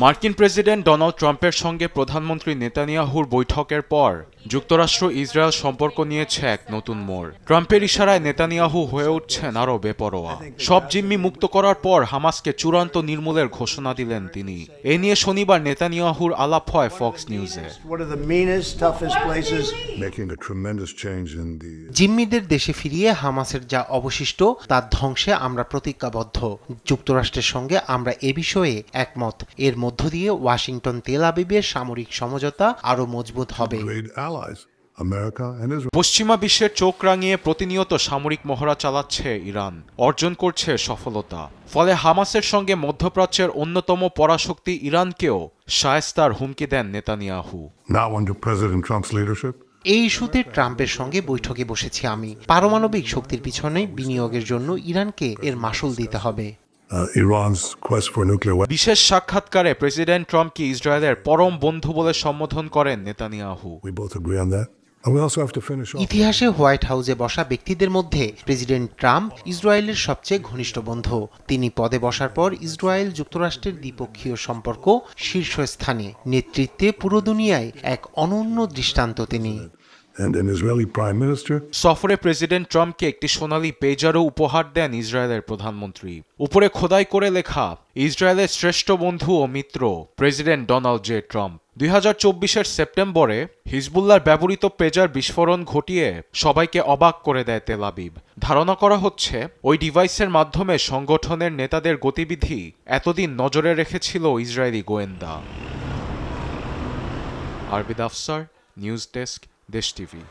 মার্কিন president Donald ট্রাম্পের সঙ্গে প্রধানমন্ত্রী নেতানিয়াহুর বৈঠকের পর যুক্তরাষ্ট্র ইসরায়েল সম্পর্ক নিয়েছে এক নতুন মোড়। ট্রাম্পের ইশারায় নেতানিয়াহু হয়ে উঠছেন আরও বেপরোয়া। সব জিম্মি মুক্ত করার পর হামাসকে চূড়ান্ত নির্মূলের ঘোষণা দিলেন তিনি। এ নিয়ে শনিবার নেতানিয়াহুর আলাপ হয় ফক্স নিউজে। জিম্মিদের দেশে ফিরিয়ে হামাসের যা অবশিষ্ট তার ধ্বংসে আমরা প্রতিজ্ঞাবদ্ধ। যুক্তরাষ্ট্রের সঙ্গে আমরা এ বিষয়ে একমত। এর মধ্য দিয়ে ওয়াশিংটন তেল আবিবের সামরিক সমঝোতা আরও মজবুত হবে। পশ্চিমা বিশ্বের চোখ রাঙিয়ে প্রতিনিয়ত সামরিক মহড়া চালাচ্ছে ইরান, অর্জন করছে সফলতা। ফলে হামাসের সঙ্গে মধ্যপ্রাচ্যের অন্যতম পরাশক্তি ইরানকেও শায়েস্তার হুমকি দেন নেতানিয়াহু। এই ইস্যুতে ট্রাম্পের সঙ্গে বৈঠকে বসেছি আমি। পারমাণবিক শক্তির পিছনে বিনিয়োগের জন্য ইরানকে এর মাশুল দিতে হবে। বিশেষ সাক্ষাৎকারে প্রেসিডেন্ট ট্রাম্পকে ইসরায়েলের পরম বন্ধু বলে সম্বোধন করেন নেতানিয়াহু। ইতিহাসে হোয়াইট হাউসে বসা ব্যক্তিদের মধ্যে প্রেসিডেন্ট ট্রাম্প ইসরায়েলের সবচেয়ে ঘনিষ্ঠ বন্ধু। তিনি পদে বসার পর ইসরায়েল যুক্তরাষ্ট্রের দ্বিপক্ষীয় সম্পর্ক শীর্ষস্থানে। নেতৃত্বে পুরো দুনিয়ায় এক অনন্য দৃষ্টান্ত তিনি। সফরে প্রেসিডেন্ট ট্রাম্পকে একটি সোনালী পেজারও উপহার দেন ইসরায়েলের প্রধানমন্ত্রী। উপরে খোদাই করে লেখা, ইসরায়েলের শ্রেষ্ঠ বন্ধু ও মিত্র প্রেসিডেন্ট ডোনাল্ড জে ট্রাম্প। 2024-এর সেপ্টেম্বরে হিজবুল্লাহর ব্যবহৃত পেজার বিস্ফোরণ ঘটিয়ে সবাইকে অবাক করে দেয় তেল আবিব। ধারণা করা হচ্ছে ওই ডিভাইসের মাধ্যমে সংগঠনের নেতাদের গতিবিধি এতদিন নজরে রেখেছিল ইসরায়েলি গোয়েন্দা। আরবিদ আফসার, নিউজ ডেস্ক, দেশ টিভি।